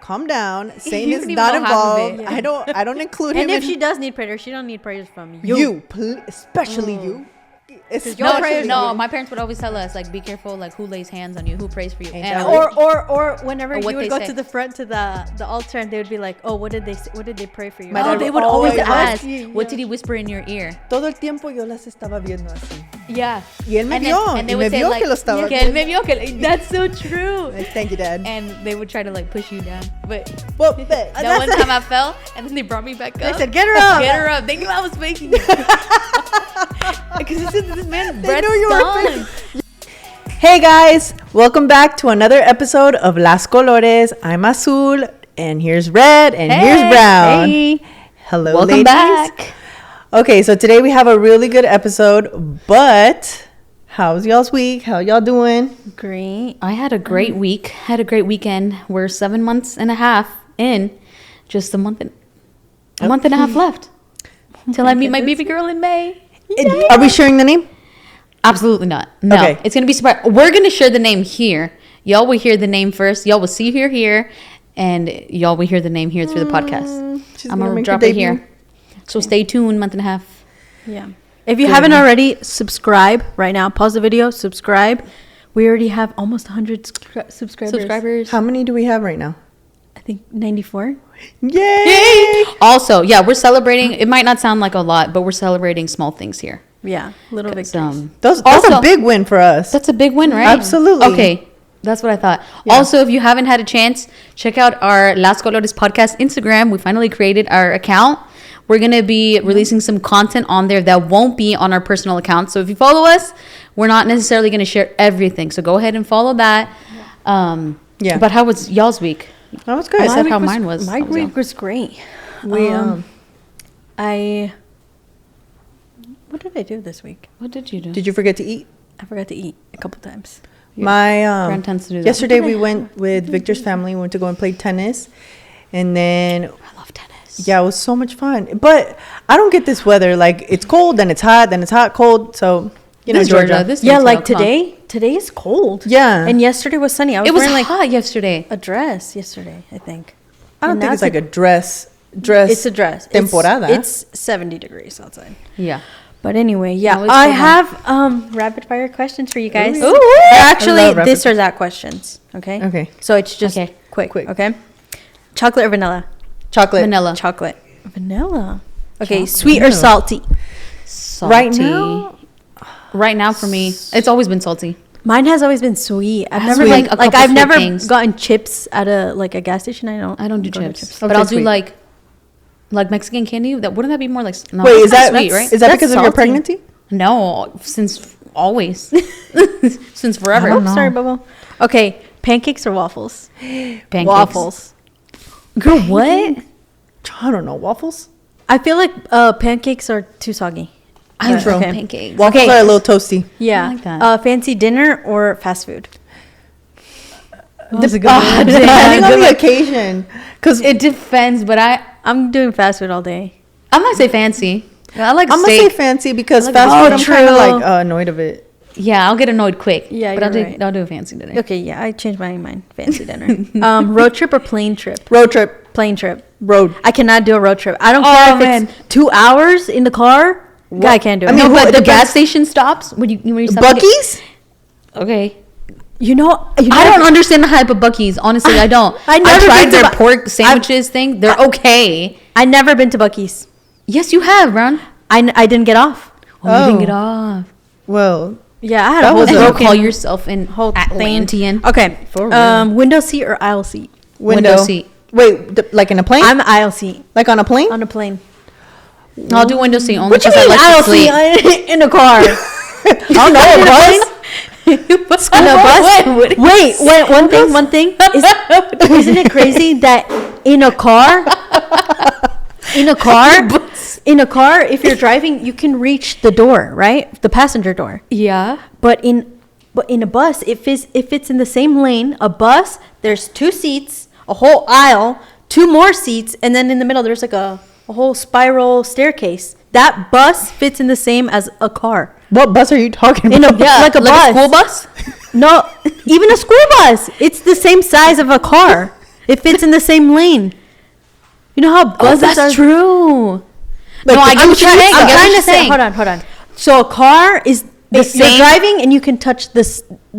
calm down. Satan You is don't even not know half of involved. it. I don't include him. And if in she does need prayers, she don't need prayers from you. you, especially you. Especially No, you. my parents would always tell us, like, be careful, like, who lays hands on you, who prays for you. Ain't And that Or whenever Or you what would they go say. to the front to the altar and they would be like, oh, what did they pray for you? My dad they would would always always ask, ask, what did he whisper in your ear? Todo el tiempo yo las estaba viendo así. Yeah. Y él me And vio. and they Y would me say, vio like, que lo estaba que él me vio que that's so true. Thank you, Dad. And they would try to, like, push you down. But Well, that one time I fell, and then they brought me back up. They said, get her up. Get her up. They knew I was faking it. Because this man's breath knew you were stunk. Hey guys, welcome back to another episode of Las Colores. I'm Azul, and here's Red, and here's Brown. Hey. Hello, Welcome ladies. back. Okay, so today we have a really good episode, but how's y'all's week? How y'all doing? Great. I had a great week. Had a great weekend. We're 7 months and a half in. Just a month and a half left. Till I meet my baby girl in May. Are we sharing the name? Absolutely not. No. Okay. It's going to be surprise. We're going to share the name here. Y'all will hear the name first. Y'all will see her here. And y'all will hear the name here through the podcast. She's I'm gonna going to make drop her it debut. here. So stay tuned, month and a half. Yeah. If you haven't already, subscribe right now. Pause the video, subscribe. We already have almost 100 subscribers. How many do we have right now? I think 94. Yay! Also, yeah, we're celebrating. It might not sound like a lot, but we're celebrating small things here. Yeah. Little 'Cause, victories. That's Also- a big win for us. That's a big win, right? Absolutely. Okay. That's what I thought. Yeah. Also, if you haven't had a chance, check out our Las Colores podcast Instagram. We finally created our account. We're going to be releasing some content on there that won't be on our personal account. So if you follow us, we're not necessarily going to share everything. So go ahead and follow that. Yeah. But how was y'all's week? That was good. I said week how mine was. My That was week all. was great. We, What did I do this week? What did you do? did you forget to eat? I forgot to eat a couple times. My Brand tends to do that. yesterday we went with Victor's family. We went to go and play tennis, and then I love tennis. yeah, it was so much fun. But I don't get this weather. Like it's cold, then it's hot, cold. So you know, This is Georgia. This Yeah, is like Georgia. Come on. today is cold. Yeah. And yesterday was sunny. I was It was wearing like hot yesterday. a dress yesterday, I think. I don't And think now it's like a dress. It's a dress. temporada. It's 70 degrees outside. Yeah. But anyway, yeah, No, it's I cold now. have rapid fire questions for you guys. Ooh. They're I actually love rapid this or that questions. Okay. Okay. So it's just Okay. quick. Quick. Okay. Chocolate or vanilla? Chocolate. Vanilla. Chocolate. Vanilla. Okay. Chocolate. Sweet or salty? Salty. Right now for me, it's always been salty. Mine has always been sweet. I've Has never sweet. like A couple I've sweet never things. gotten chips at a gas station. I don't do go to chips, Okay, but I'll do sweet. like Mexican candy. That wouldn't that be more like no, Wait, is that's that sweet, right? Is that That's because of your salty. pregnancy? No, since always, since forever. Oh, sorry, Bubble. Okay, pancakes or waffles? Pancakes. Waffles. Girl, what? I don't know. Waffles. I feel like pancakes are too soggy. I love Okay. pancakes. Waffles Okay. are a little toasty. Yeah. like that. Fancy dinner or fast food? That's a good Depending on the occasion, because It depends, but I'm doing fast food all day. I'm gonna say fancy. I like I'm gonna say steak. fancy because like fast it. food Oh, I'm kind of true. like annoyed of it. Yeah, I'll get annoyed quick. Yeah, but you're right. I'll do a fancy dinner. Okay, yeah, I changed my mind. Fancy dinner. Road trip or plane trip? Road trip, Plane trip. road. I cannot do a road trip. I don't Oh, care if man. it's 2 hours in the car. I can't do it. I mean, No, but the depends- gas station stops when you stop to get- Bucky's. Okay. you know, I don't understand the hype of Bucky's. Honestly, I don't. I I never tried been to their Bu- pork sandwiches thing. They're okay. I never been to Buc-ee's. Yes, you have, Brown. I didn't get off. Oh, you didn't Oh. get off. Well, Yeah, I had That a whole was a- Don't broken call yourself an whole thing. Atlantean. Okay. For real. Window seat or aisle seat? Window seat. Wait, like in a plane? I'm aisle seat Like on a plane? on a plane. I'll do window seat only What you because I mean like aisle to sleep. seat in a car? I don't know. A bus? On a bus? Wait, one thing. Isn't it crazy that in a car, in a car, if you're driving, you can reach the door, right? The passenger door. Yeah. But in a bus, if it's in the same lane, a bus, there's 2 seats, a whole aisle, 2 more seats, and then in the middle there's like a whole spiral staircase. That bus fits in the same as a car. What bus are you talking In a about? like a bus. school bus? No, even a school bus. It's the same size of a car. It fits in the same lane. You know how Oh, buses that's are. true. But No, I get what you're saying. I I'm get what trying you're to say. saying. Hold on. So a car is The you're same- driving and you can touch the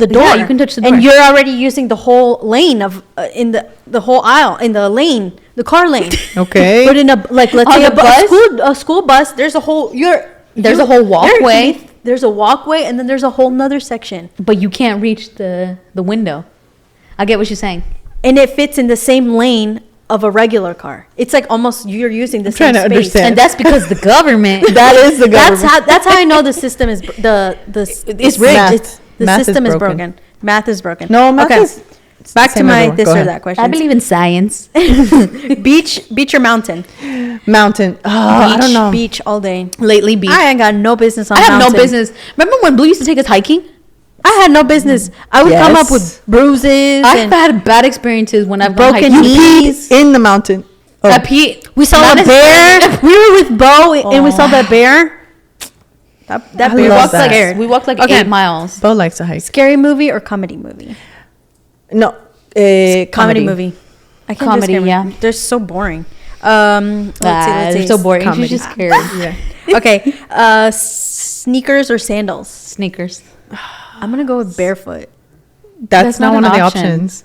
door. Yeah, you can touch the door. and you're already using the whole lane of in the whole aisle in the lane, the car lane. Okay. But in a let's On say the bus? a school bus, there's a whole There's a whole walkway. There's a walkway, and then there's a whole nother section, But you can't reach the window. I get what you're saying. and it fits in the same lane of a regular car. It's like almost you're using the same trying to space. understand. And that's because the government. That is the government. That's how I know the system is it's rigged. Math. The Math is system is broken. broken. Math is broken. No, math is back to same my everywhere. this Go or ahead. that question. I believe in science. beach or mountain. Mountain. Oh, I don't know. Beach all day. Lately, beach. I ain't got no business on I have mountain. no business. Remember when Blue used to take us hiking? I had no business. I would come up Yes. with bruises I've and had bad experiences when I've gone broken hiking. knees. In the mountain. Oh. I peed. We saw Not a bear. necessarily- We were with Bo and we saw that bear. That I bear love was that. scared. We walked like Okay. 8 miles. Bo likes to hike. Scary movie or comedy movie? No. Comedy movie. I can't do Comedy, scary yeah. movie. They're so boring. Let's They're see. so boring. Comedy. She's just scared. Yeah. Okay. Sneakers or sandals? Sneakers. I'm gonna go with barefoot. That's not not one an of the option. options.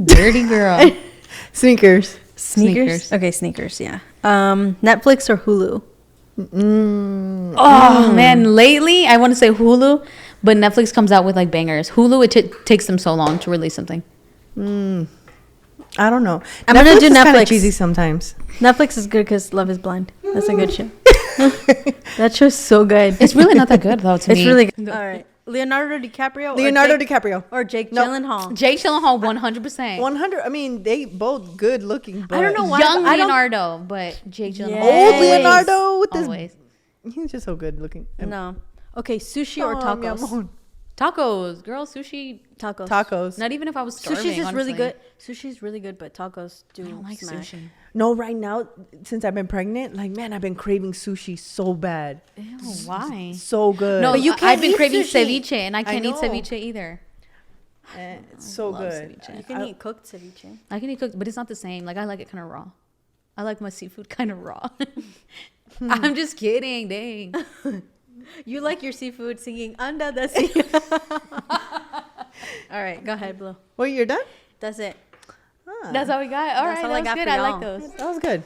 Dirty girl. Sneakers. Sneakers. Okay, sneakers. Yeah. Netflix or Hulu? Oh man, lately I want to say Hulu, but Netflix comes out with like bangers. Hulu, it takes them so long to release something. I don't know. I'm gonna do is kinda Netflix. cheesy sometimes. Netflix is good because Love Is Blind. That's a good show. That show's so good. It's really not that good though to It's me. really good. All right. Leonardo DiCaprio. Leonardo or Jake, DiCaprio. or Jake No. Gyllenhaal. Jake Gyllenhaal 100%. 100. I mean, they both good looking. But I don't know why. Young I don't- Leonardo, but Jake Gyllenhaal. Yes. Old Leonardo with this. Always. He's just so good looking. No. Okay, sushi or Oh, mi tacos? amor. Tacos, girl, sushi. Tacos. Tacos. Not even if I was starving. Sushi's just really honestly. good. Sushi's really good, but tacos do I don't like smash. sushi. No, right now, since I've been pregnant, like, man, I've been craving sushi so bad. Ew, why? So good. No, But you I've can't been eat craving sushi. ceviche, and I can't eat know. ceviche either. It's so love good. ceviche. You can eat cooked ceviche. I can eat cooked, but it's not the same. Like I like it kind of raw. I like my seafood kind of raw. I'm just kidding, dang. You like your seafood singing under the sea. All right, go ahead, Blue. Well, you're done? That's it. Ah, That's all we got. All That's right, all I that was got good. for I like y'all. those. that was good.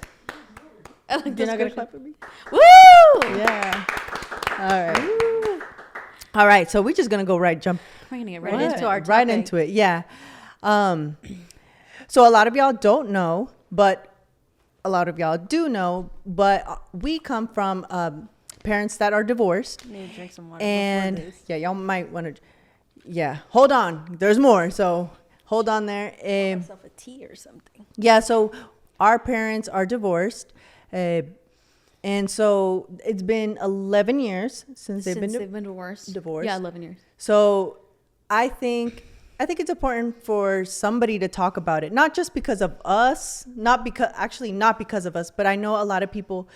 I like You're those. not going to questions. clap for me? Woo! Yeah. All right. All right. So we're just going to go jump We're gonna get Right right into our right topic. into it. Yeah. So a lot of y'all don't know, but a lot of y'all do know, but we come from parents that are divorced. Need to drink some water. And yeah, y'all might want to, yeah, hold on. There's more. So hold on there. myself a tea or something. Yeah, so our parents are divorced. And so it's been 11 years since they've been divorced. divorced. Yeah, 11 years. So I think it's important for somebody to talk about it, not just because of us, not because of us, but I know a lot of people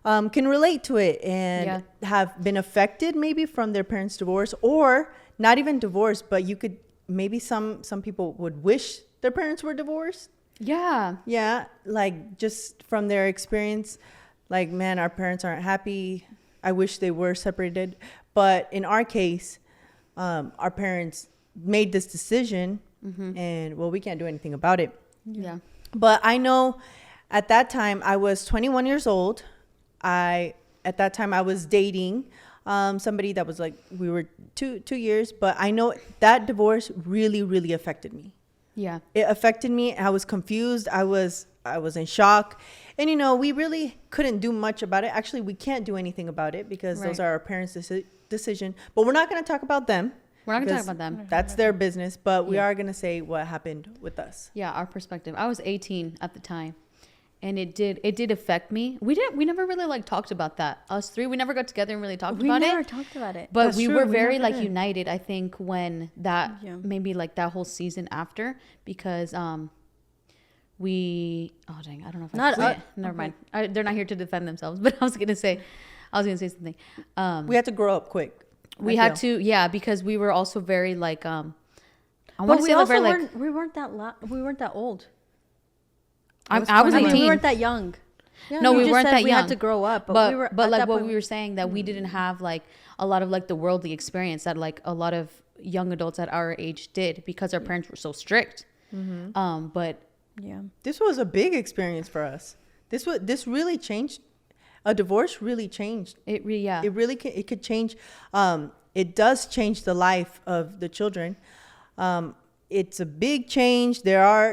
can relate to it and have been affected maybe from their parents' divorce, or not even divorce, but you could maybe some people would wish their parents were divorced. Yeah. Yeah, like just from their experience, like, man, our parents aren't happy. I wish they were separated. But in our case, our parents made this decision, and well, we can't do anything about it. Yeah. But I know at that time I was 21 years old. At that time I was dating somebody that was like, we were 2 years, but I know that divorce really, really affected me. Yeah. It affected me. I was confused. I was in shock. And, we really couldn't do much about it. Actually, we can't do anything about it because those Right. are our parents' decision. But we're not going to talk about them. We're not gonna talk because about them. That's their business. But we Yeah. are going to say what happened with us. Yeah, our perspective. I was 18 at the time, and it did affect me. We never really like talked about that. Us three, we never got together and really talked We about never it. talked about it. But That's we true, were very never like did. united, I think, when that Yeah. maybe like that whole season after, because we I don't know if Not I can say us. it. Never mind. They're not here to defend themselves, but I was gonna say something. We had to grow up quick. We had to, yeah, because we were also very like on I want to say like very like we weren't that old. I was I mean, 18. we weren't that young. No, we just weren't said that we young. had to grow up, but we were but at like that what point- we were saying that we didn't have like a lot of like the worldly experience that like a lot of young adults at our age did because our parents were so strict. But Yeah. This was a big experience for us. This really changed. A divorce really changed. it really yeah. It really it could change. It does change the life of the children. It's a big change. There are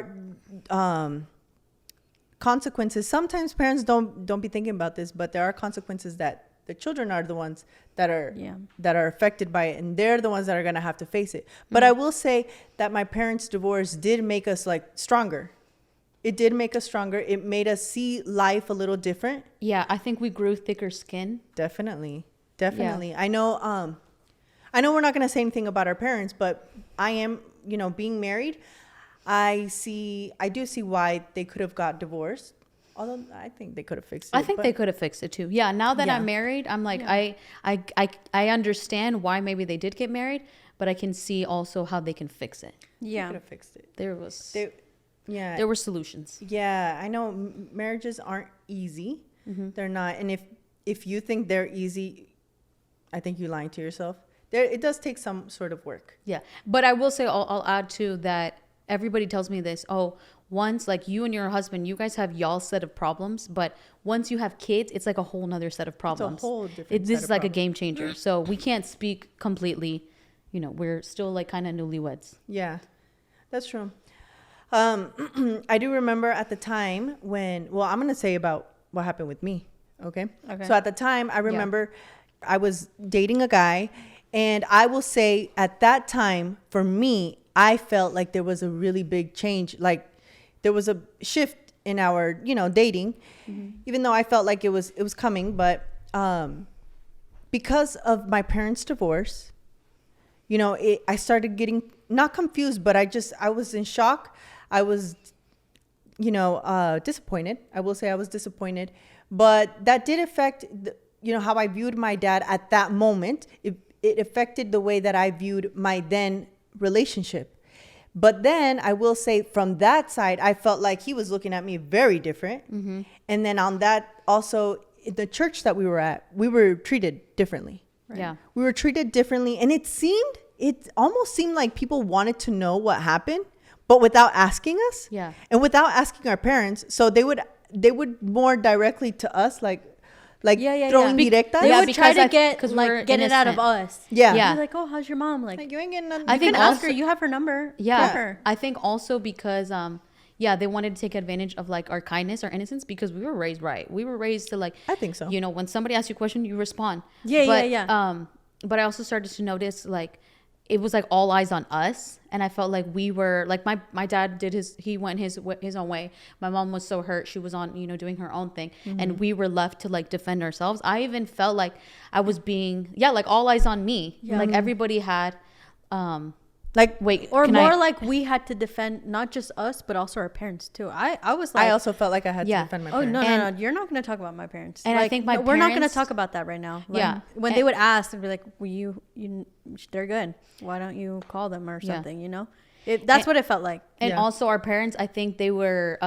consequences. Sometimes parents don't be thinking about this, but there are consequences that the children are the ones that are affected by it, and they're the ones that are going to have to face it. But I will say that my parents' divorce did make us like stronger. It did make us stronger. It made us see life a little different. Yeah, I think we grew thicker skin. Definitely. I know we're not going to say anything about our parents, but I am, being married, I do see why they could have got divorced. Although I think they could have fixed it. I think they could have fixed it too. Yeah, now that I'm married, I'm like I understand why maybe they did get married, but I can see also how they can fix it. They could have fixed it. There were solutions. Yeah, I know marriages aren't easy. They're not. And if you think they're easy, I think you're lying to yourself. It does take some sort of work. Yeah, but I will say I'll add too that everybody tells me this. Oh, once like you and your husband, you guys have y'all set of problems, but once you have kids, it's like a whole nother set of problems. It's a whole different. This set is of like a problems. game changer. So we can't speak completely. We're still like kind of newlyweds. Yeah, that's true. I do remember at the time I'm going to say about what happened with me. Okay. So at the time, I remember I was dating a guy, and I will say at that time, for me, I felt like there was a really big change. Like there was a shift in our, dating, even though I felt like it was coming. But because of my parents' divorce, I started getting not confused, but I was in shock. I was, disappointed. I will say I was disappointed, but that did affect, how I viewed my dad at that moment. It affected the way that I viewed my then relationship. But then I will say from that side, I felt like he was looking at me very different. And then on that also, the church that we were at, we were treated differently. Right? Yeah. We were treated differently. And it almost seemed like people wanted to know what happened, but without asking us. Yeah. And without asking our parents. So they would more directly to us, like throwing directas. They Yeah, would try because to because we're get it out of innocent. us. Yeah. Yeah. Be like, oh, how's your mom? Like Like, you ain't getting nothing. I you think can ask also- her. You have her number. Yeah. Call her. I think also because they wanted to take advantage of like our kindness, our innocence, because we were raised right. We were raised to like, I think so. When somebody asks you a question, you respond. Yeah. But I also started to notice like it was like all eyes on us, and I felt like we were like my dad went his own way. My mom was so hurt, she was on doing her own thing, and we were left to like defend ourselves. I even felt like I was being like all eyes on me. Like everybody had Like, wait, Or can more I- like we had to defend not just us, but also our parents too. I was like, I also felt like I had to Yeah. defend my oh parents. no, And- no, you're not going to talk about my parents. And I Like, think my no, we're not going to parents- talk about that right now. Yeah. When they would ask, they'd be like, well, you, they're good. Why don't you call them or Yeah. something? That's what it felt like. And Yeah. also our parents, I think they were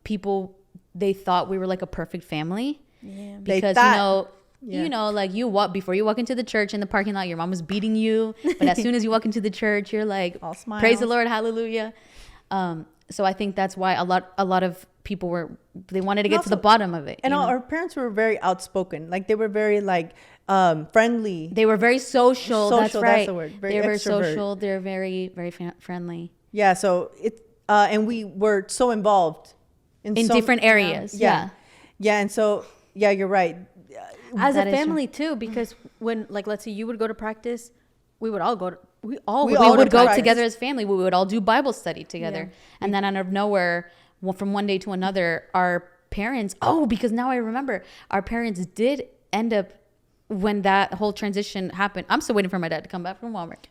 people. They thought we were like a perfect family. Yeah. They Because thought- like before you walk into the church in the parking lot, your mom was beating you. But as soon as you walk into the church, you're like, All smiles. praise the Lord, hallelujah. So I think that's why a lot of people they wanted to get to the Also- bottom of it. And you know? our parents were very outspoken. Like, they were very like friendly. They were very social. That's Social, right. that's the word. Very They were extrovert. social. They're very, very friendly Yeah. So and we were so involved in so- different areas. Yeah. Yeah. And so, yeah, you're right. As That a is true. family too, because when, like, let's say you would go to practice, we would all go to, we all We would We all would go practice. together as family. We would all do Bible study together. Yeah. And then out of nowhere, from one day to another, our parents, because now I remember, our parents did end up, when that whole transition happened, I'm still waiting for my dad to come back from Walmart.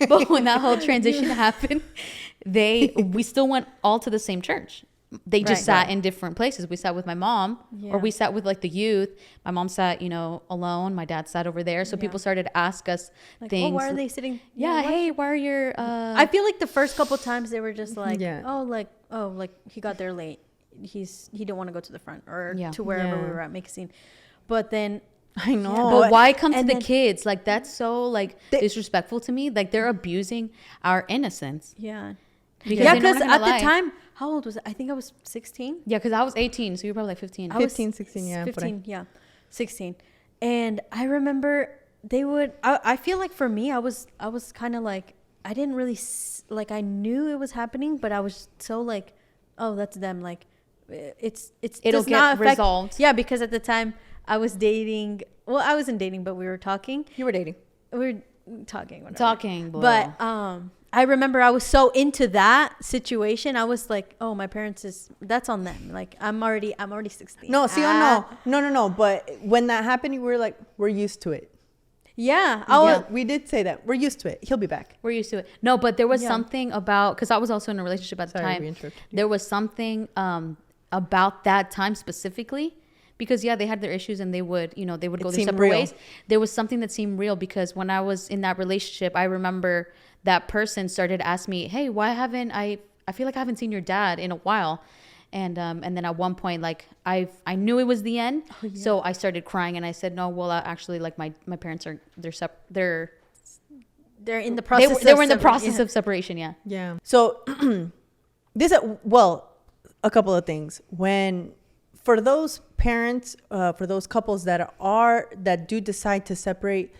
But when that whole transition happened, we still went all to the same church. they just Right. sat in different places. We sat with my mom, Yeah. or we sat with like the youth. My mom sat, alone. My dad sat over there. So Yeah. people started to ask us Like, things. oh, why are they sitting? Yeah, why- hey, why are your I feel like the first couple times they were just like, Yeah. like he got there late. He didn't want to go to the front or Yeah. to wherever Yeah. we were at, make a scene. But then I know. But why come to And the then- kids? Like that's so like They- disrespectful to me. Like they're abusing our innocence. yeah, Because yeah, they know because we're not at gonna the lie. time, how old was I? I think I was 16. Yeah, because I was 18, so you're probably like 15. I was 15, 16, yeah, 15, yeah, 16. And I remember they would. I feel like for me, I was kind of like I didn't really like I knew it was happening, but I was so like, oh, that's them. Like it's It'll does get not affect- resolved. Yeah, because at the time I was dating. Well, I wasn't dating, but we were talking. You were dating. We were talking. Whatever. Talking, blah. But I remember I was so into that situation. I was like, oh, my parents that's on them. Like I'm already 16. No, see, no. But when that happened, you were like, we're used to it. Yeah, We did say that. We're used to it. He'll be back. We're used to it. No, but there was Yeah. something about, because I was also in a relationship at the Sorry, we time. interrupted you. There was something about that time specifically, because yeah, they had their issues and they would go their seemed separate real. ways. There was something that seemed real because when I was in that relationship, I remember that person started to ask me, hey, why haven't I feel like I haven't seen your dad in a while. And then at one point, like I knew it was the end, so I started crying and I said, no, well, actually, like my parents are they're they're in the they process. were in the of- process yeah. of separation. Yeah. Yeah. So a couple of things. For those parents, for those couples that do decide to separate,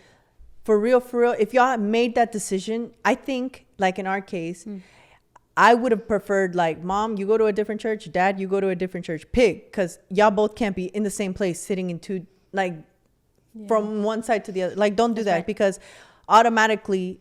for real, if y'all made that decision, I think, like in our case, I would have preferred, like, mom, you go to a different church, dad, you go to a different church. Pick, because y'all both can't be in the same place, sitting in two, like, from one side to the other. Like, don't do That's that right. because automatically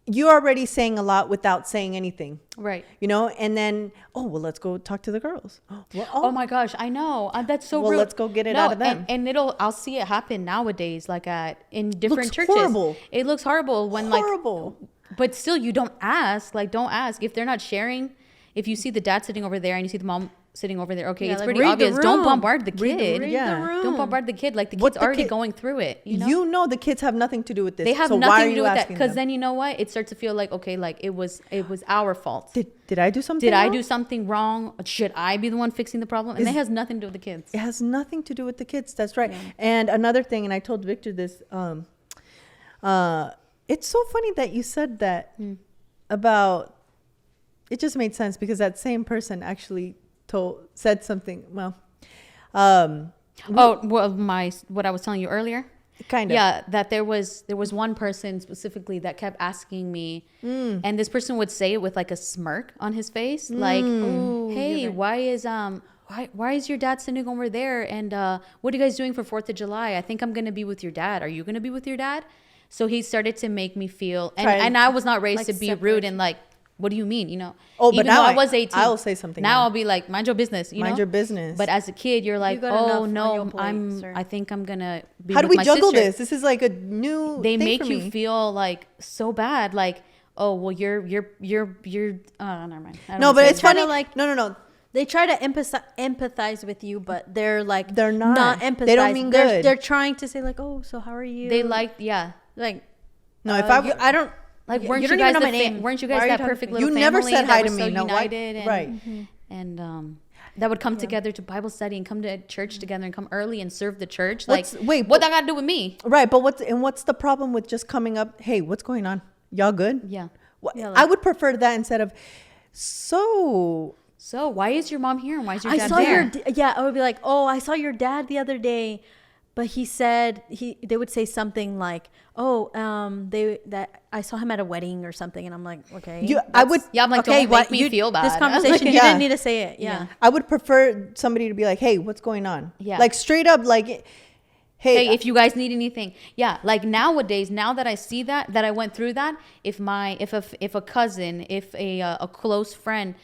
you're already saying a lot without saying anything. Right. And then, let's go talk to the girls. Well, Oh my gosh, I know. That's so Well, rude. let's go get it out of them. And I'll see it happen nowadays, like in different Looks churches. horrible. It looks horrible when horrible. but still you don't ask. Like, don't ask if they're not sharing. If you see the dad sitting over there and you see the mom sitting over there, okay, Yeah, it's like, pretty read the obvious. Don't room. bombard the Read the kid. room. Yeah. Don't bombard the kid. Like the What kid's the already kid- going through it. You know the kids have nothing to do with this. They have so why nothing are to you do with that asking because them? then you know what? It starts to feel like, okay, like it was our fault. Did I do something? Did I wrong? do something wrong? Should I be the one fixing the problem? And it has nothing to do with the kids. It has nothing to do with the kids. That's right. And another thing, and I told Victor this. It's so funny that you said that about. It just made sense because that same person actually said something. Well, What I was telling you earlier. kind of. Yeah, that there was one person specifically that kept asking me, and this person would say it with like a smirk on his face, like, "Hey, why is your dad sitting over there? And what are you guys doing for 4th of July? I think I'm gonna be with your dad. Are you gonna be with your dad?" So he started to make me feel, and I was not raised Like to be rude separation. and like, what do you mean? Oh, but even now though I was 18, I'll say something Now now. I'll be like, mind your business. You Mind know? your business. But as a kid, you're like, got enough oh on no, your plate, sir." I think I'm gonna be. How do with we my juggle sister. this? This is like a new. They thing make for you me. feel like so bad, like, oh well, you're. Never mind. I don't No, wanna but say it's it. kinda funny. like- No. They try to empathize with you, but they're like They're not. empathizing. They don't mean good. They're trying to say like, oh, so how are you? They like, yeah. like No, if I don't Like, you weren't you don't guys even know the my name. weren't you Why guys are you that talking perfect to me? little You never family said that hi were to so me. Now, why- united and, right. And that would come together to Bible study and come to church together and come early and serve the church. Like, Wait, what that got to do with me? Right, but what's the problem with just coming up? Hey, what's going on? Y'all good? Yeah. Yeah, I would prefer that instead of. So So why is your mom here and why is your I dad saw there? yeah, I would be like, oh, I saw your dad the other day, but he said they would say something like, oh, I saw him at a wedding or something, and I'm like, okay, I would. Yeah, I'm like, don't make me feel bad. This conversation, you Yeah. didn't need to say it, yeah. I would prefer somebody to be like, "Hey, what's going on?" Yeah. Like straight up, like, Hey, if you guys need anything, yeah. Like nowadays, now that I see that I went through that, if a cousin, if a close friend,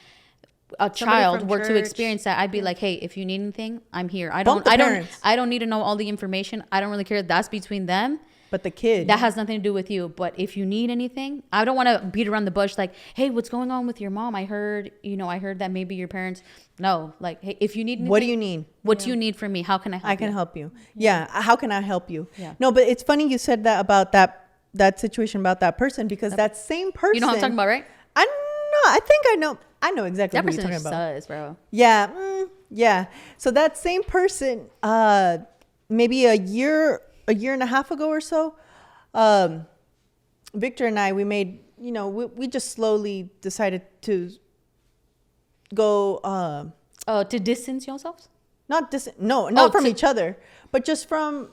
a child from were to church. experience that, I'd be like, hey, if you need anything, I'm here. Bump the I parents. don't need to know all the information. I don't really care. That's between them. But the kid. that has nothing to do with you. But if you need anything, I don't want to beat around the bush. Like, hey, what's going on with your mom? I heard that maybe your parents. No, like, hey, if you need anything, What do you need? What do you need from me? How can I help I can you? help you. Yeah. How can I help you? Yeah. No, but it's funny you said that about that situation about that person, because that same person. You know what I'm talking about, right? I know. I think I know. I know exactly That what you're person talking about. sus, bro. Yeah. Yeah. So that same person, maybe a year and a half ago or so, Victor and I, we made, we just slowly decided to go, To distance yourselves? not from to- each other, but just from,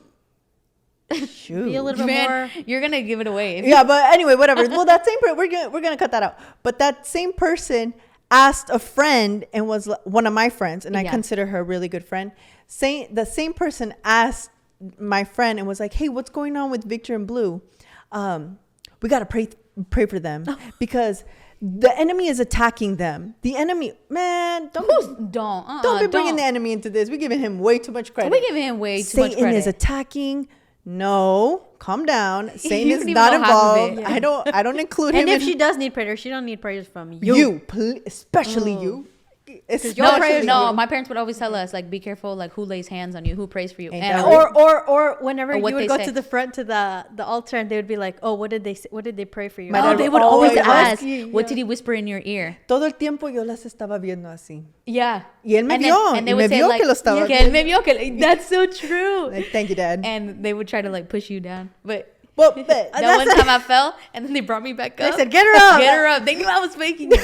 shoot. Be a little bit more. Man, you're gonna give it away. If Yeah, but anyway, whatever. Well, that same we're gonna cut that out. But that same person asked a friend, and was one of my friends, and I Yeah. consider her a really good friend. The same person asked my friend and was like, "Hey, what's going on with Victor and Blue? We gotta pray for them because the enemy is attacking them. The enemy, man, don't be bringing the enemy into this. We're giving him way too much credit. We're giving him way too much Satan credit. is attacking. No, calm down. Satan You is don't even not know half of involved. it. I don't include him. And if in she does need prayers, she don't need prayers from especially you. No, Especially no, you. my parents would always tell us, like, be careful, like, who lays hands on you, who prays for you. Ain't And that Or whenever Or what you would they go say. to the front to the altar, and they would be like, "Oh, what did they say? What did they pray for you?" My oh, dad they would would always always ask, ask you, what did he whisper in your ear? Todo el tiempo yo las estaba viendo así. Yeah. Y él me And vio, and they y would me say, vio like, que lo estaba que él me vio que le-" that's so true. Like, thank you, Dad. And they would try to, like, push you down. But Well, that one time I fell, and then they brought me back up. They said, "Get her up." Get her up. They knew I was faking it.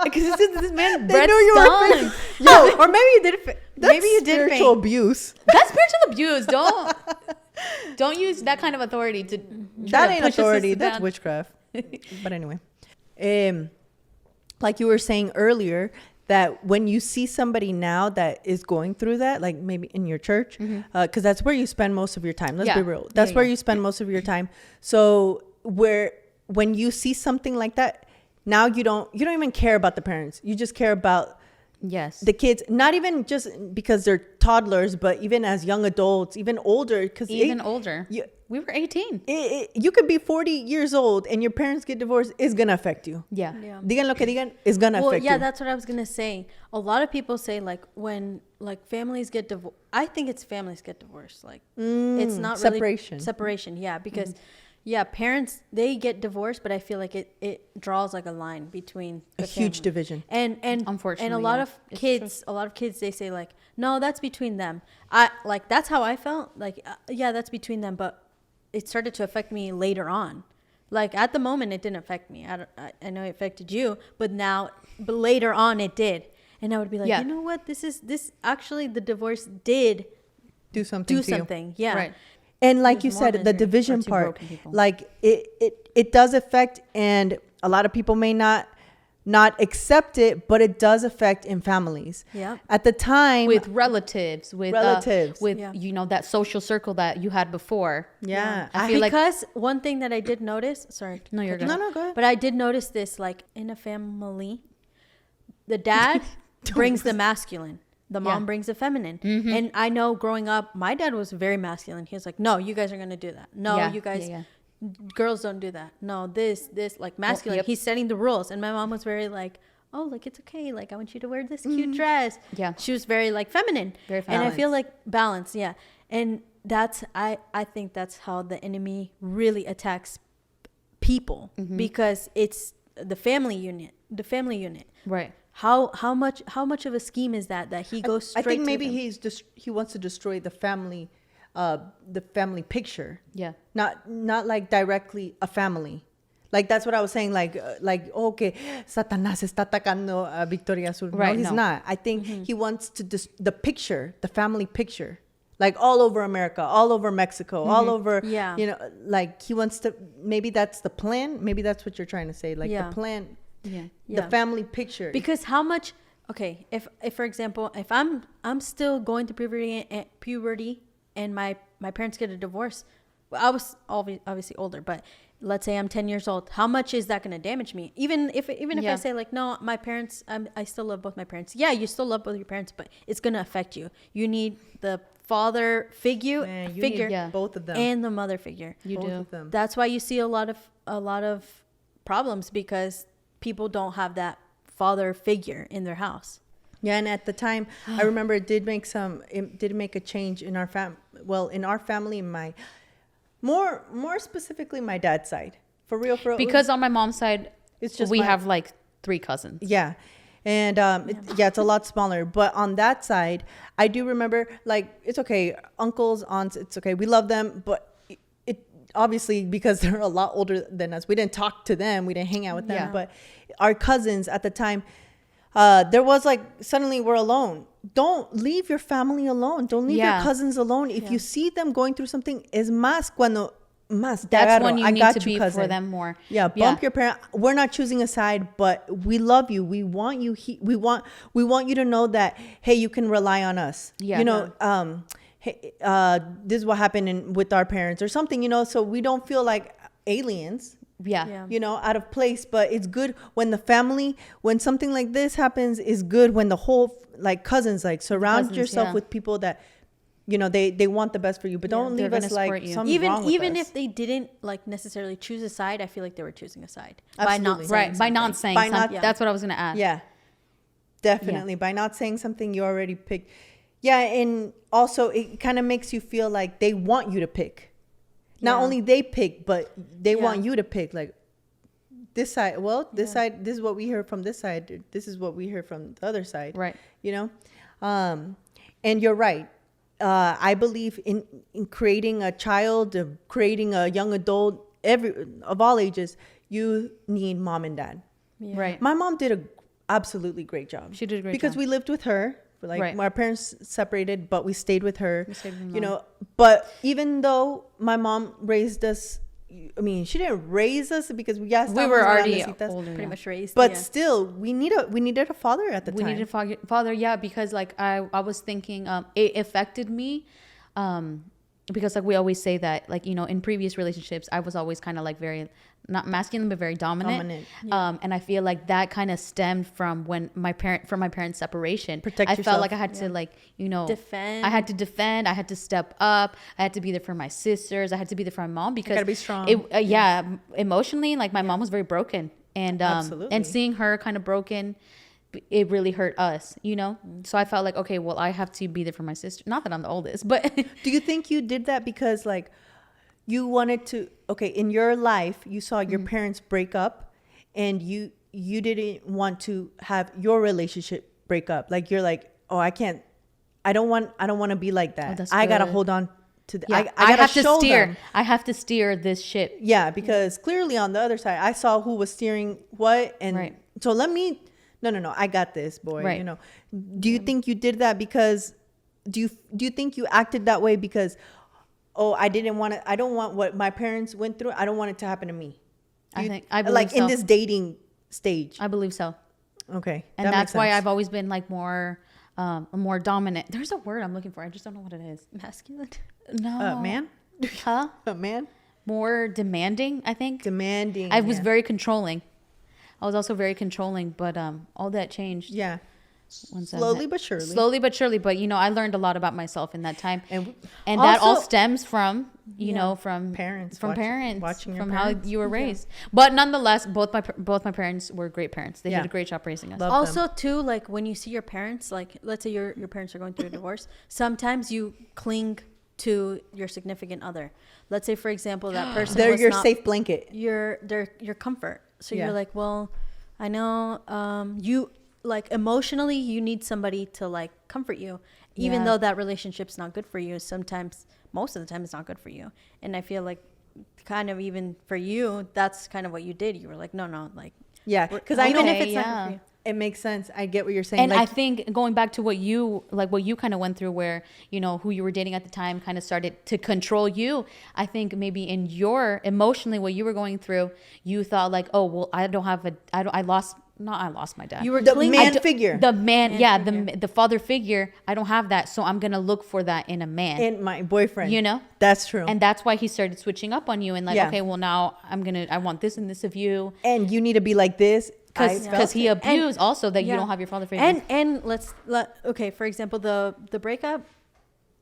Because this man, They Brett knew you were Stone. faking. Yo, Or maybe you did. that's Maybe you did spiritual faint. abuse. That's spiritual abuse. Don't use that kind of authority to try That to ain't push a authority. sister That's down. witchcraft. But anyway, like you were saying earlier, that when you see somebody now that is going through that, like maybe in your church, because that's where you spend most of your time. Let's Yeah. be real. That's Yeah, where yeah. you spend most of your time. So when you see something like that, now you don't even care about the parents. You just care about Yes. the kids, not even just because they're toddlers, but even as young adults, even older. Because Even older. You, We were 18. you could be 40 years old and your parents get divorced. It's gonna affect you. Yeah. Yeah. Digan lo que digan, it's gonna Well, affect yeah, you. that's what I was gonna say. A lot of people say like when like families get divorced. I think it's families get divorced. Like it's not really separation. separation. Yeah, because yeah, parents they get divorced, but I feel like it draws like a line between A the huge family. division. And Unfortunately, and a lot yeah. of It's kids, a lot of kids, they say like, no, that's between them. I like that's how I felt. Like yeah, that's between them, but it started to affect me later on. Like at the moment, it didn't affect me. I know it affected you, but later on, it did. And I would be like, Yeah. you know what? This actually the divorce did Do something. do to you. something. Yeah. Right. And like you There's more said, the misery division or two part, broken people. like it does affect, and a lot of people may not accept it, but it does affect in families. Yeah. At the time, With relatives, with Relatives. with Yeah. that social circle that you had before. yeah, I feel like- because one thing that I did notice, sorry. No, you're good. No, go ahead. But I did notice this, like in a family, the dad brings the masculine, the mom Yeah. brings the feminine. And I know growing up, my dad was very masculine. He was like, no, you guys are going to do that. No, Yeah, you guys, yeah, girls don't do that. No, this, like masculine. yep. He's setting the rules. And my mom was very like, oh, like it's okay. Like I want you to wear this cute dress. Yeah. She was very like feminine. Very And I feel balanced. like balance. Yeah. And that's, I think that's how the enemy really attacks people because it's the family unit. Right. How much of a scheme is that he goes I straight think to maybe them? he wants to destroy the family picture. Yeah. Not like directly a family. Like that's what I was saying. Like okay, Satanás está atacando a Victoria Sur. Right, No, he's no. not. I think he wants to the picture, the family picture, like all over America, all over Mexico, all over. Yeah. You know, like he wants to. Maybe that's the plan. Maybe that's what you're trying to say. Like Yeah. the plan, Yeah. Yeah. the family picture. Because how much? Okay, if for example, if I'm still going through puberty and my parents get a divorce, well, I was obviously older, but let's say I'm 10 years old. How much is that going to damage me? Even if Yeah. I say like, no, my parents, I still love both my parents. Yeah, you still love both your parents, but it's going to affect you. You need the father figure, Man, you figure, need Yeah. both of them. and the mother figure. You both do. of them. That's why you see a lot of problems because people don't have that father figure in their house. Yeah, and at the time, I remember it did make a change in our in our family, my more specifically my dad's side. For real. Because on my mom's side, It's just we my- have like 3 cousins. Yeah. And it's a lot smaller. But on that side, I do remember, like, it's okay. Uncles, aunts, it's okay. We love them. But it obviously, because they're a lot older than us, we didn't talk to them. We didn't hang out with them. Yeah. But our cousins at the time, there was like, suddenly we're alone. Don't leave your family alone. Don't leave Yeah. your cousins alone. If you see them going through something, es más cuando más. te That's agarro. when you I need got to be for cousin. them more. Yeah, bump your parent. We're not choosing a side, but we love you. We want you. We want you to know that, hey, you can rely on us. Yeah. You know, hey, this is what happened with our parents or something. You know, so we don't feel like aliens. Yeah. You know, out of place. But it's good when the family, when something like this happens, is good when the whole like cousins, like surround Cousins, yourself yeah. with people that, you know, they want the best for you. But don't They're leave gonna us support like you. something's wrong with Even us. if they didn't like necessarily choose a side, I feel like they were choosing a side by not Absolutely. saying Right. By not something. saying By not- something. That's what I was going to add. Yeah, definitely. By not saying something, you already picked. Yeah, and also it kind of makes you feel like they want you to pick. Not Yeah. only they pick, but they Yeah. want you to pick. Like this side. Well, this side. This is what we hear from this side. This is what we hear from the other side. Right. You know, and you're right. I believe in creating a child, creating a young adult, of all ages. You need mom and dad. Yeah. Right. My mom did a absolutely great job. She did a great because job. we lived with her. Like Right. my parents separated, but we stayed with her. We stayed with you mom. know, but even though my mom raised us, I mean, she didn't raise us because we were already older. Pretty Yeah. much raised. But yeah. still, we needed a father at the We time. needed a father, yeah, because like I was thinking it affected me because like we always say that, like, you know, in previous relationships I was always kind of like very not masculine but very dominant. And I feel like that kind of stemmed from my parents' separation. Protect I yourself. felt like I had to, like, you know, Defend. I had to defend. I had to step up. I had to be there for my sisters. I had to be there for my mom because gotta be strong. Emotionally, like my mom was very broken, and Absolutely. and seeing her kind of broken, it really hurt us, you know. So I felt like, okay, well, I have to be there for my sister. Not that I'm the oldest, but Do you think you did that because like you wanted to? Okay, in your life, you saw your parents break up, and you didn't want to have your relationship break up. Like you're like, oh, I don't want to be like that. that's I gotta good. hold on to the. yeah, I gotta have to show steer. them. I have to steer this ship. Yeah, because clearly on the other side, I saw who was steering what, and Right. so let me. No, I got this, boy. Right. You know, do you think you did that because? Do you think you acted that way because? Oh, I don't want what my parents went through. I don't want it to happen to me. I believe like in so. this dating stage. I believe so, Okay, and that that's makes why sense. I've always been like more dominant. There's a word I'm looking for. I just don't know what it is. masculine. No, man, huh? a man, More demanding, I think. demanding. I was yeah. very controlling. I was also very controlling, but all that changed. Yeah, once I slowly met- but surely. Slowly but surely, but you know, I learned a lot about myself in that time, And and that all Also- stems from you know from Parents, from parents, watching your from parents. how you were raised. But nonetheless, both my parents were great parents. They Yeah. did a great job raising us. Love Also, too, like when you see your parents, like let's say your parents are going through a divorce, sometimes you cling to your significant other. Let's say, for example, that person They're was your not safe blanket. your comfort. So Yeah. you're like, well, I know you like emotionally you need somebody to like comfort you, even Yeah. though that relationship's not good for you. Sometimes, most of the time, it's not good for you. And I feel like, kind of even for you, that's kind of what you did. You were like, no, like Yeah, because I know even if it's not yeah. good for you. it makes sense. I get what you're saying. And like, I think going back to what you kind of went through, where you know who you were dating at the time kind of started to control you. I think maybe in your emotionally what you were going through, you thought like, oh well, I lost my dad. You were the clinging. man figure the man, Man yeah, figure. the father figure. I don't have that, so I'm gonna look for that in a man. in my boyfriend. You know? That's true. And that's why he started switching up on you and like, Yeah. okay, well now I want this and this of you. And you need to be like this. I Because felt he it. abused also that you Yeah. don't have your father figure. And okay, for example, the breakup,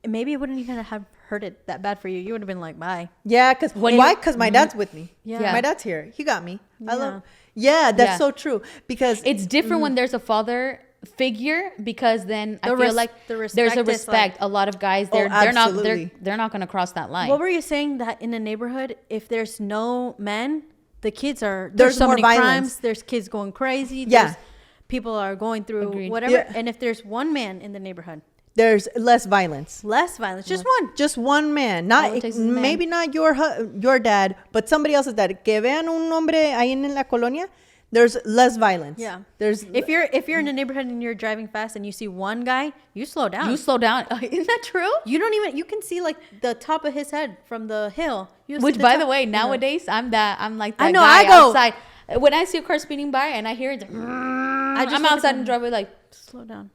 maybe it wouldn't even have hurt it that bad for you. You would have been like, bye. Yeah, because why? Because my dad's with me. Yeah. My dad's here. He got me. I Yeah. love. Yeah, that's Yeah. so true. Because It's different when there's a father figure, because then I The feel res- like the there's respect a is, respect. A lot of guys, Oh, they're not absolutely. they're not gonna cross that line. What were you saying, that in a neighborhood, if there's no men, the kids are There's so more many violence. crimes. There's kids going crazy. Yeah. There's people are going through Agreed. whatever. Yeah. And if there's one man in the neighborhood, there's less violence. less violence. Just one. Just one man, All not it takes is a man. maybe not your dad, but somebody else's dad. Que vean un hombre ahí en la colonia. There's less violence. Yeah. There's If you're in a neighborhood and you're driving fast and you see one guy, you slow down. You slow down. Isn't that true? You don't even. You can see like the top of his head from the hill. You Which, see by top- the way, yeah. nowadays I'm like that I know, guy I go- outside. When I see a car speeding by and I hear it, I'm look at outside them. in the driveway like, slow down.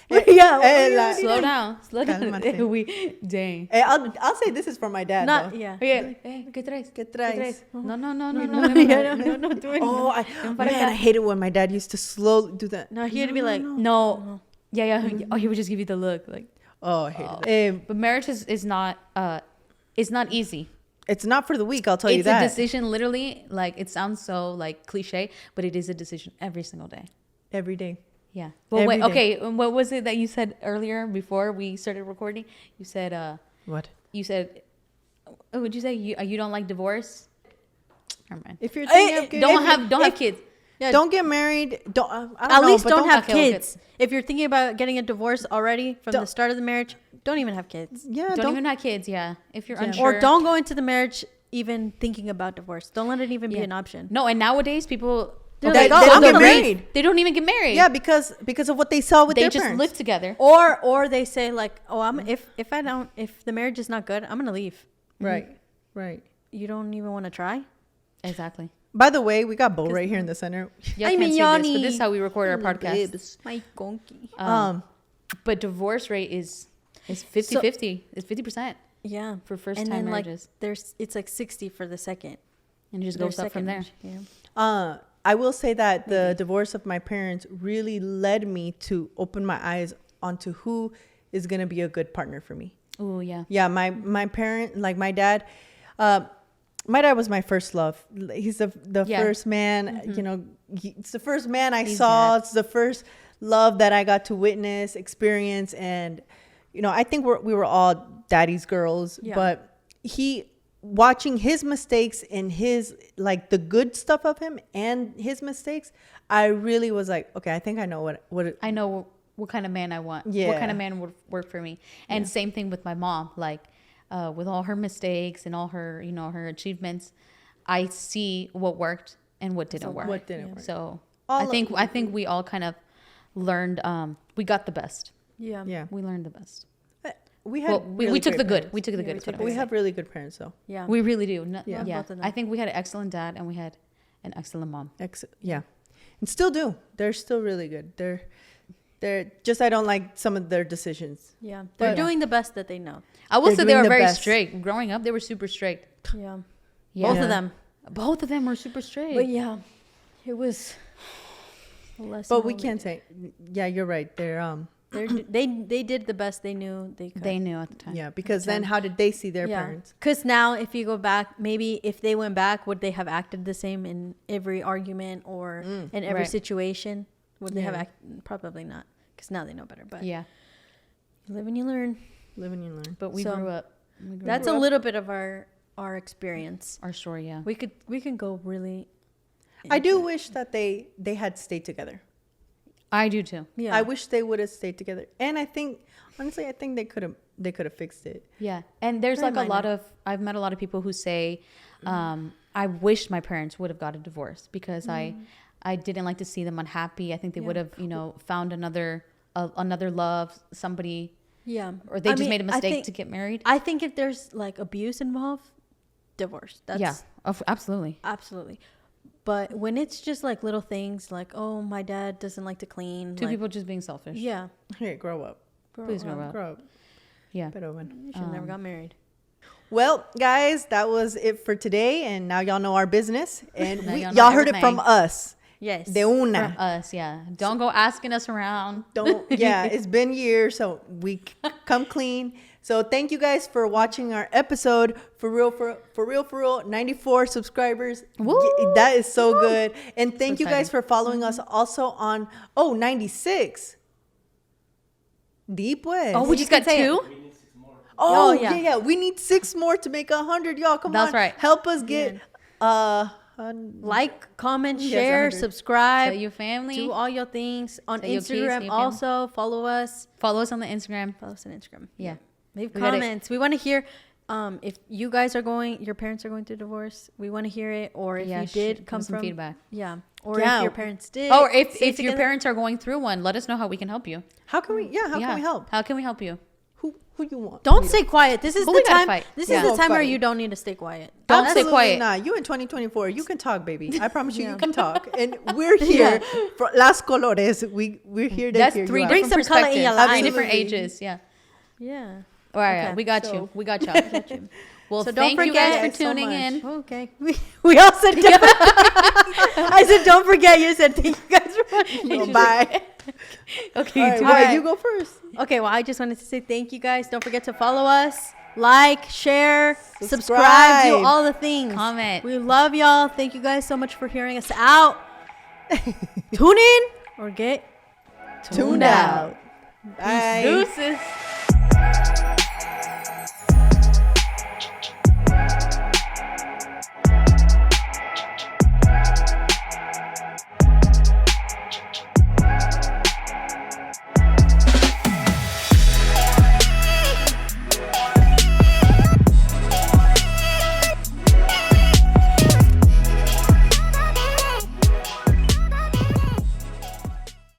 yeah. slow down, slow down. Cálmate. Dang. I'll say this is for my dad. Not though. yeah. Oye, ¿qué traes? ¿Qué traes? No, no, no, no, No, no. no, doing. Oh, man, I hate it when my dad used to slow do that. No, he had to be like, No. Yeah. Oh, he would just give you the look. Like, Oh, I hate it. but marriage is not it's not easy. It's not for the weak. I'll tell you It's that. a decision, literally. Like, it sounds so like cliche, but it is a decision every single day. Every day. Yeah. Well, Every wait. day. Okay. What was it that you said earlier before we started recording? You said What? would you say you don't like divorce? Never mind. If you're thinking of Don't have kids. yeah, don't get married. Don't. I don't at know, least but don't have have kids. If you're thinking about getting a divorce already from the Don't- start of the marriage, don't even have kids. Yeah. Don't even have kids. Yeah. If you're Yeah. unsure. Or don't go into the marriage even thinking about divorce. Don't let it even be Yeah. an option. No. And nowadays people They're They- like, oh, they don't I'm get gonna married. leave. They don't even get married. Yeah, because of what they saw with They their just parents. live together. Or they say like, oh, I'm if the marriage is not good, I'm gonna leave. Right. Right. You don't even want to try. Exactly. By the way, we got Bo right here in the center. Yeah, Ay, I can't see this, but Mignoni. this is how we record our podcast. My conky. But divorce rate is 50-50. It's 50%. Yeah, For first and time then marriages. like it's like 60 for the second. And it just Their goes up from there. second. Yeah. I will say that the divorce of my parents really led me to open my eyes onto who is gonna be a good partner for me. Oh, yeah. Yeah, my parent, like my dad. My dad was my first love. He's the Yeah. first man. You know, it's the first man I He's saw. dad. It's the first love that I got to witness, experience, and you know, I think we were all daddy's girls. Yeah. But watching his mistakes and his like the good stuff of him and his mistakes, I really was like, okay, I think I know what I know what kind of man I want. What Yeah. kind of man would work for me. And same thing with my mom. Like, with all her mistakes and all her, you know, her achievements, I see what worked and what didn't work. what didn't work. So All I of- think we all kind of learned. We got the best. Yeah. Yeah, We learned the best. we had Well, we really took great the good. parents. We took the Yeah, good. we is what took I'm We saying. have really good parents, though. Yeah. We really do. Yeah. Yeah. Both of them. I think we had an excellent dad and we had an excellent mom. Yeah, and still do. They're still really good. They're just I don't like some of their decisions. Yeah. They're But- doing the best that they know. I will They're say they doing were the very best. strict. Growing up, they were super strict. Yeah. Yeah. Both Yeah. of them. Both of them were super strict. But yeah, it was a lesson. But we all can't say. Yeah, you're right. they did the best they knew they could. They knew at the time. Yeah, because then how did they see their parents? Because now, if you go back, maybe if they went back, would they have acted the same in every argument or in every Right. situation? Would they have Yeah. acted? Probably not. Because now they know better. But Yeah. you live and you learn. Live and you learn. But we So, grew up. We grew That's up. a little bit of our experience. Our story, yeah. We can go really. I do wish that they had stayed together. I do too. Yeah. I wish they would have stayed together. And I think honestly, I think they could have fixed it. Yeah. And there's Very like a lot minor. of, I've met a lot of people who say, I wish my parents would have got a divorce because I didn't like to see them unhappy. I think they Yeah. would have, you know, found another love, somebody, Yeah. or they I just mean, made a I mistake think- to get married. I think if there's like abuse involved, divorce. That's Yeah. Absolutely. absolutely. But when it's just like little things like, oh, my dad doesn't like to clean. Two like, people just being selfish. Yeah. Hey, grow up. Please grow up. Grow up. Yeah. Pero bueno. You should have never got married. Well, guys, that was it for today, and now y'all know our business, and Now y'all know y'all heard it from everything. us. Yes. De una. From us, yeah. Don't go asking us around. Don't. Yeah, it's been years, so we come clean. So thank you guys for watching our episode. For real, 94 subscribers. Woo! That is so good. And thank So you guys exciting. for following us also on 96. Deep West. Oh, we just got say it. 2? Oh, Oh, yeah. yeah. We need 6 more to make 100, y'all. Come on. That's right. Help us get Like, comment, Yes, share, 100. subscribe. Tell your family. Do all your things on Tell your kids, Instagram. tell your Also, follow us. Follow us on the Instagram. Follow us on Instagram. Yeah. Leave We gotta- comments. We want to hear if you guys are your parents are going through divorce. We want to hear it. Or if Yeah, you give did us come some from feedback. Yeah. Or Yeah. if your parents did. Or if stay your together. parents are going through one, let us know how we can help you. how can we can we help? How can we help you? Who you want? Don't stay quiet. This is Who the we gotta time. fight? This Yeah. is the Don't time where fight. you don't need to stay quiet. Don't stay Absolutely quiet. not. You in 2024, you can talk, baby. I promise you, you can talk. And we're here for Las Colores. We're here to That's hear 3 you out. Bring different some color in perspectives. your life. 3 different Absolutely. ages. Yeah. Yeah. All right. Okay, We got so- you. We got y'all. Well, So don't thank you guys forget for so tuning much. in. Okay. We all said. I said don't forget. You said thank you guys for watching. Oh, bye. Okay. All right, do wait, right. you go first. Okay, well, I just wanted to say thank you guys. Don't forget to follow us, like, share, subscribe, Subscribe. do all the things. Comment. We love y'all. Thank you guys so much for hearing us out. Tune in or get Tuned out. Bye. Deuces.